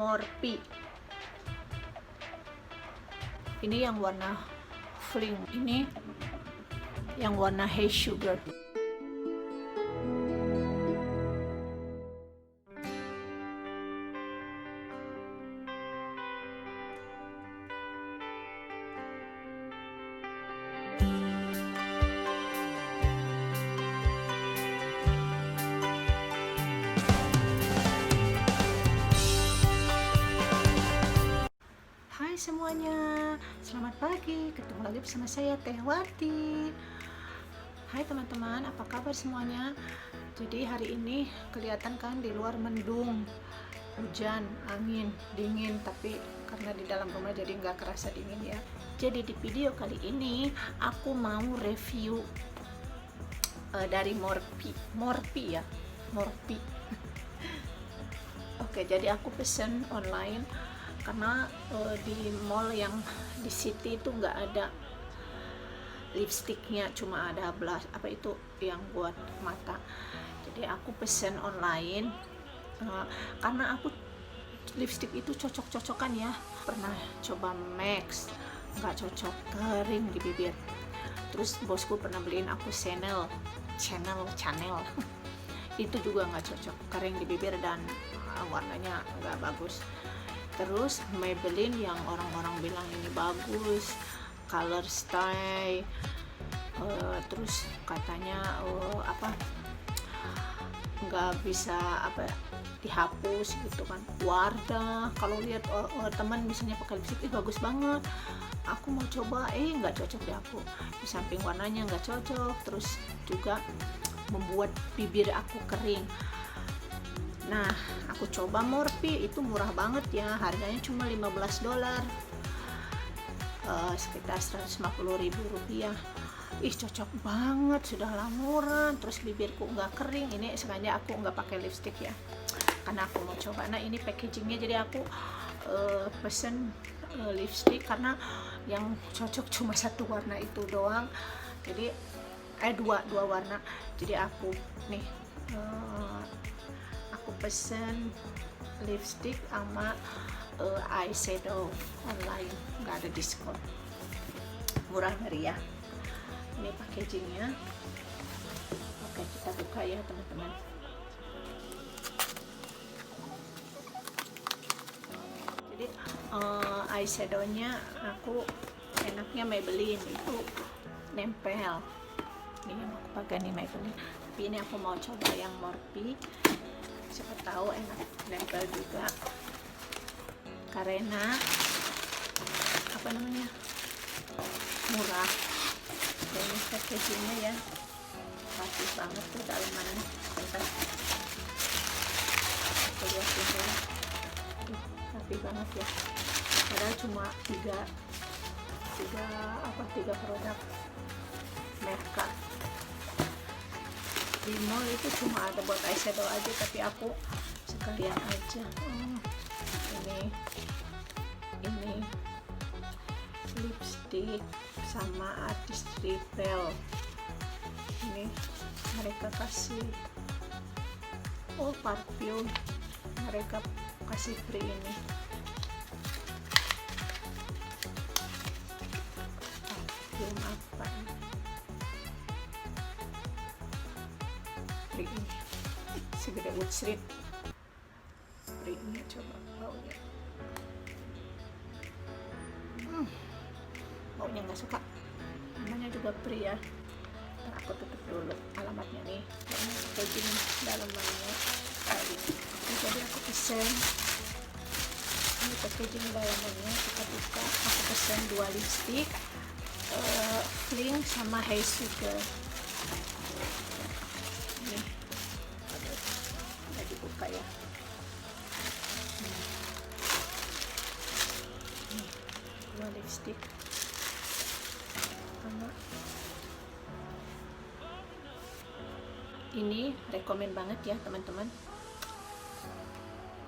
Morphe. Ini yang warna Fling, ini yang warna Hey Sugar. Hai semuanya, selamat pagi, ketemu lagi bersama saya Teh Wati. Hai teman-teman, apa kabar semuanya? Jadi hari ini kelihatan kan di luar mendung, hujan, angin, dingin, tapi karena di dalam rumah jadi nggak kerasa dingin ya. Jadi di video kali ini aku mau review dari Morphe ya, Morphe. Oke, jadi aku pesen online karena di mall yang di city itu nggak ada lipstiknya, cuma ada blush apa itu yang buat mata. Jadi aku pesen online karena aku lipstik itu cocok-cocokan ya. Pernah coba MAC nggak cocok, kering di bibir. Terus bosku pernah beliin aku Chanel itu juga nggak cocok, kering di bibir dan warnanya nggak bagus. Terus Maybelline yang orang-orang bilang ini bagus, color stay, terus katanya nggak bisa dihapus gitu kan. Wardah, kalau lihat teman misalnya pakai lipstick bagus banget, aku mau coba nggak cocok di aku. Di samping warnanya nggak cocok, terus juga membuat bibir aku kering. Nah, aku coba Morphe, itu murah banget ya, harganya cuma $15, sekitar Rp150.000. Cocok banget, sudah lamuran, terus bibirku nggak kering. Ini sengaja aku nggak pakai lipstick ya, karena aku mau coba. Nah, ini packagingnya, jadi aku pesen lipstick karena yang cocok cuma satu warna itu doang. Jadi dua warna. Jadi aku nih aku pesen lipstick sama eyeshadow online, nggak ada diskon, murah meriah. Ini packagingnya. Oke, kita buka ya teman-teman. Jadi eyeshadownya aku enaknya Maybelline, itu nempel. Ini yang aku pakai nih Maybelline, tapi ini aku mau coba yang Morphe, siapa tahu enak nempel juga, karena murah. Dan ini packagingnya ya, rapi banget tuh dalamannya. Kita lihat ini, rapi banget ya, padahal cuma tiga produk mereka. Di mall itu cuma ada buat eyeshadow aja, tapi aku sekalian aja. Ini lipstick sama artist repel. Ini mereka kasih parfum, mereka kasih free ini. Parfum apa ini? Ini segede Wood Street. Ini coba baunya. Baunya nggak suka. Namanya juga free ya. Ntar aku tutup dulu alamatnya nih. Ini packaging dalamannya tadi. Jadi aku pesen. Ini packaging dalamannya, kita buka. Aku pesen 2 lipstick, Fling sama Hey Sugar. Udah dibuka ya. Nih, 2 lipstick sama ini, rekomen banget ya teman-teman,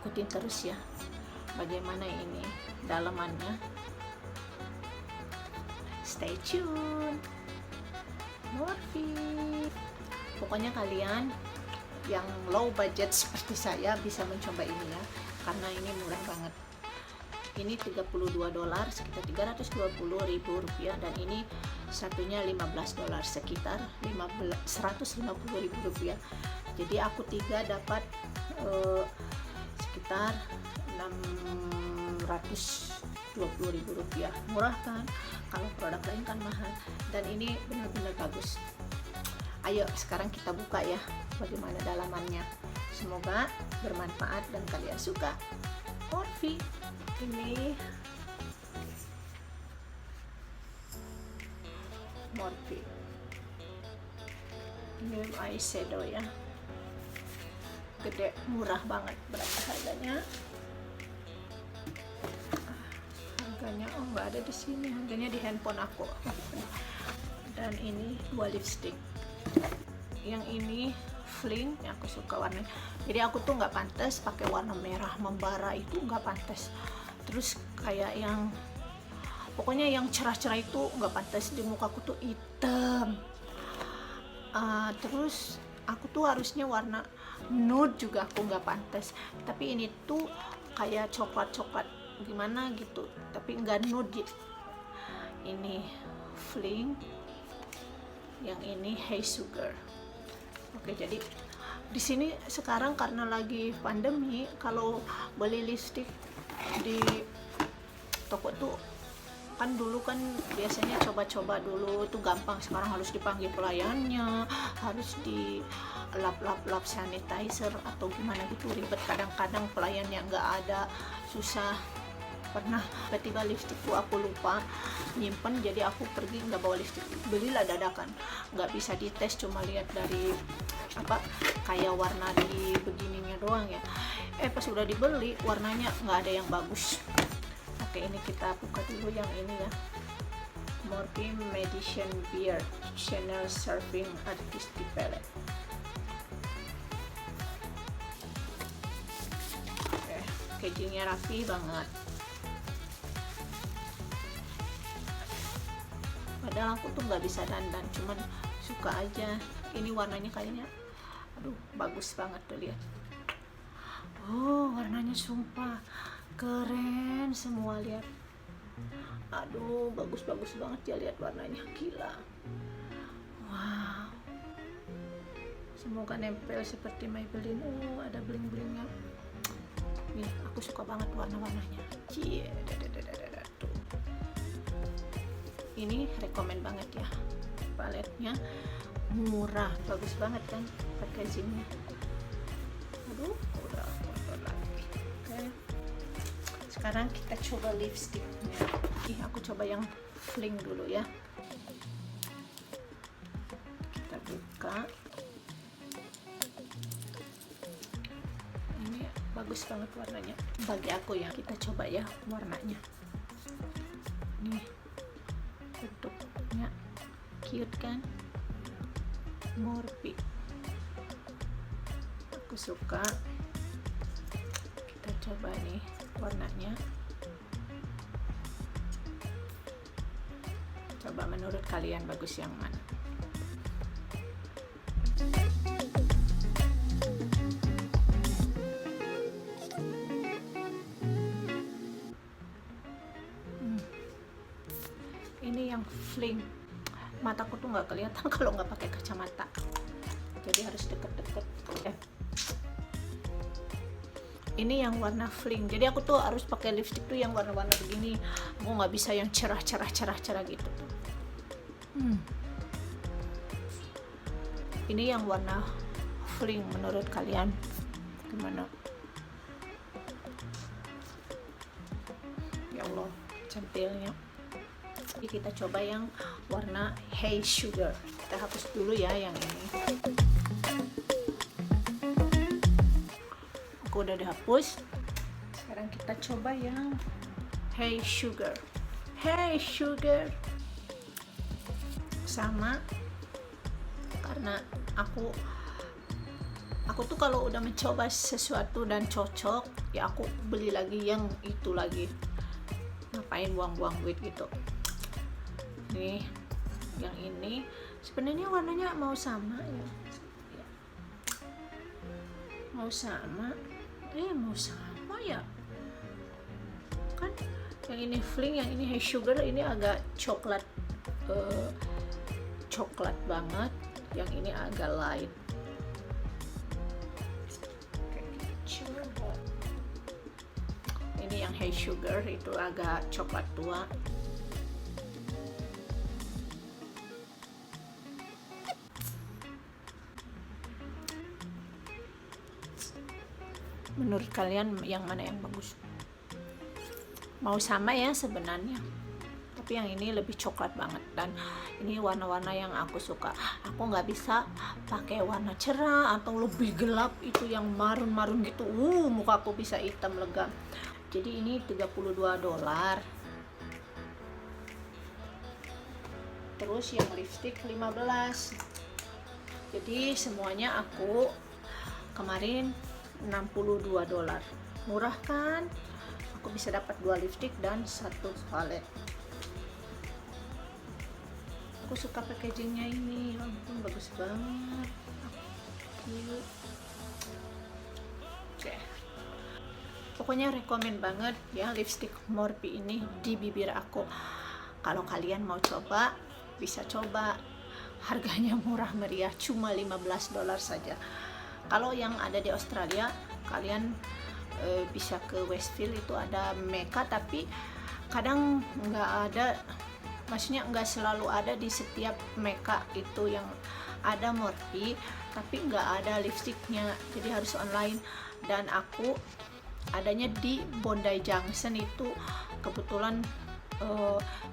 ikutin terus ya bagaimana ini dalamannya. Stay tune. Morphe, pokoknya kalian yang low budget seperti saya bisa mencoba ini ya. karena ini murah banget. Ini $32, sekitar 320.000 rupiah, dan ini satunya $15, sekitar 150.000 rupiah. Jadi aku 3 dapat sekitar 620.000 rupiah. Murah kan? Kalau produk lain kan mahal, dan ini benar-benar bagus. Ayo sekarang kita buka ya bagaimana dalamannya. Semoga bermanfaat dan kalian suka. Morphe ini Morphe ini eyeshadow ya, gede, murah banget. Berapa harganya? Harganya nggak ada di sini, harganya di handphone aku. Dan ini 2 lipstick. Yang ini Fling, yang aku suka warnanya. Jadi aku tuh nggak pantas pakai warna merah membara, itu nggak pantas. Terus kayak yang pokoknya yang cerah-cerah itu nggak pantas, di muka aku tuh hitam. Terus aku tuh harusnya warna nude juga aku nggak pantas, tapi ini tuh kayak coklat-coklat gimana gitu, tapi nggak nude gitu. Ini Fling, yang ini Hey Sugar. Oke, jadi di sini sekarang karena lagi pandemi, kalau beli lipstick di toko tuh kan dulu kan biasanya coba-coba dulu tuh gampang, sekarang harus dipanggil pelayannya, harus di lap sanitizer atau gimana gitu, ribet. Kadang-kadang pelayannya nggak ada, susah. Pernah tiba-tiba lipstikku aku lupa nyimpen, jadi aku pergi nggak bawa lipstik, belilah dadakan, nggak bisa dites, cuma lihat dari apa kayak warna di begininya doang ya. Pas udah dibeli warnanya nggak ada yang bagus. Oke, ini kita buka dulu yang ini ya, Morphe Medicine Beard Chanel Surfing Artistic Palette. Oke, packagingnya rapi banget. Padahal aku tuh nggak bisa dandan, cuman suka aja. Ini warnanya kayaknya, aduh bagus banget tuh, lihat. Oh, warnanya sumpah keren semua, lihat. Aduh, bagus banget ya, lihat warnanya, gila. Wow. Semoga nempel seperti Maybelline. Oh, ada bling-blingnya. Nih, aku suka banget warna-warnanya. Cie, tuh. Ini rekomen banget ya, paletnya murah, bagus banget kan packagingnya. Aduh, udah kotor lagi. Oke, sekarang kita coba lipsticknya. Aku coba yang Fling dulu ya. Kita buka. Ini bagus banget warnanya bagi aku ya. Kita coba ya warnanya. Nih, bentuknya cute kan, Morphe, aku suka. Kita coba nih warnanya, coba menurut kalian bagus yang mana. Ini yang Fling, mataku tuh nggak kelihatan kalau nggak pakai kacamata, jadi harus deket-deket. Ini yang warna Fling, jadi aku tuh harus pakai lipstick tuh yang warna-warna begini, aku nggak bisa yang cerah gitu tuh. Ini yang warna Fling, menurut kalian gimana? Ya Allah, cantilnya. Kita coba yang warna Hey Sugar. Kita hapus dulu ya yang ini. Aku udah dihapus. Sekarang kita coba yang Hey Sugar. Hey Sugar. Sama, karena aku tuh kalau udah mencoba sesuatu dan cocok ya aku beli lagi yang itu lagi. Ngapain buang-buang duit gitu. Nih, yang ini sebenarnya warnanya mau sama ya, mau sama ya kan, yang ini Fling, yang ini Hey Sugar, ini agak coklat coklat banget, yang ini agak light. Ini yang Hey Sugar itu agak coklat tua. Menurut kalian yang mana yang bagus? Mau sama ya sebenarnya, tapi yang ini lebih coklat banget, dan ini warna-warna yang aku suka. Aku nggak bisa pakai warna cerah atau lebih gelap, itu yang marun-marun gitu, muka aku bisa hitam legam. Jadi ini $32. Terus yang lipstick 15. Jadi semuanya aku kemarin $62. Murah kan? Aku bisa dapat 2 lipstick dan 1 palet. Aku suka packagingnya ini, ampun bagus banget. Cute. Oke. Pokoknya rekomen banget ya lipstick Morphe ini di bibir aku. Kalau kalian mau coba, bisa coba. Harganya murah meriah, cuma $15 saja. Kalau yang ada di Australia, kalian bisa ke Westfield, itu ada Mecca, tapi kadang nggak ada, maksudnya nggak selalu ada di setiap Mecca itu yang ada Morphe, tapi nggak ada lipstiknya, jadi harus online. Dan aku adanya di Bondi Junction itu, kebetulan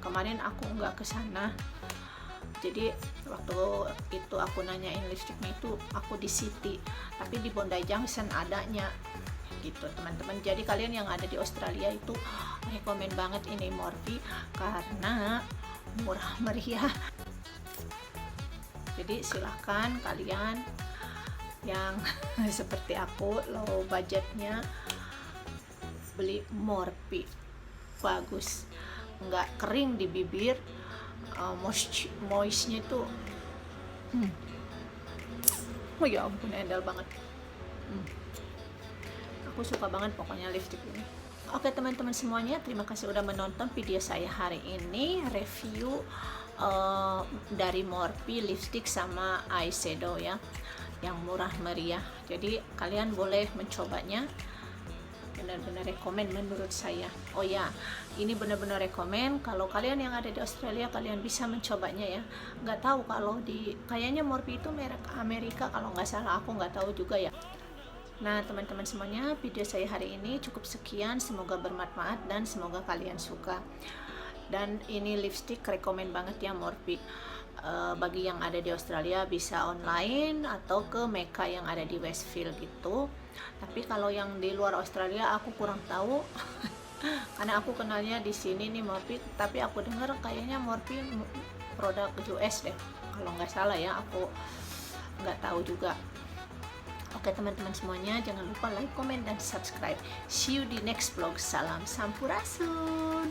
kemarin aku nggak ke sana. Jadi waktu itu aku nanyain lipstiknya itu aku di City, tapi di Bondi Junction adanya gitu teman-teman. Jadi kalian yang ada di Australia itu rekomen banget ini Morphe karena murah meriah. Jadi silahkan kalian yang seperti aku low budgetnya beli Morphe, bagus, nggak kering di bibir. Moistnya tuh oh ya ampun, endal banget. Aku suka banget pokoknya lipstick ini. Oke teman-teman semuanya, terima kasih udah menonton video saya hari ini, review dari Morphe lipstick sama eyeshadow ya, yang murah meriah. Jadi kalian boleh mencobanya, benar-benar rekomen menurut saya. Oh ya, ini benar-benar rekomen. Kalau kalian yang ada di Australia, kalian bisa mencobanya ya. Nggak tahu kalau kayaknya Morphe itu merek Amerika kalau nggak salah, aku nggak tahu juga ya. Nah teman-teman semuanya, video saya hari ini cukup sekian, semoga bermanfaat dan semoga kalian suka. Dan ini lipstick rekomen banget ya Morphe. Bagi yang ada di Australia bisa online atau ke Mecca yang ada di Westfield gitu. Tapi kalau yang di luar Australia aku kurang tahu karena aku kenalnya di sini nih Morphe, tapi aku dengar kayaknya Morphe produk US deh kalau nggak salah ya, aku nggak tahu juga. Oke teman-teman semuanya, jangan lupa like, comment, dan subscribe. See you di next vlog. Salam Sampurasun.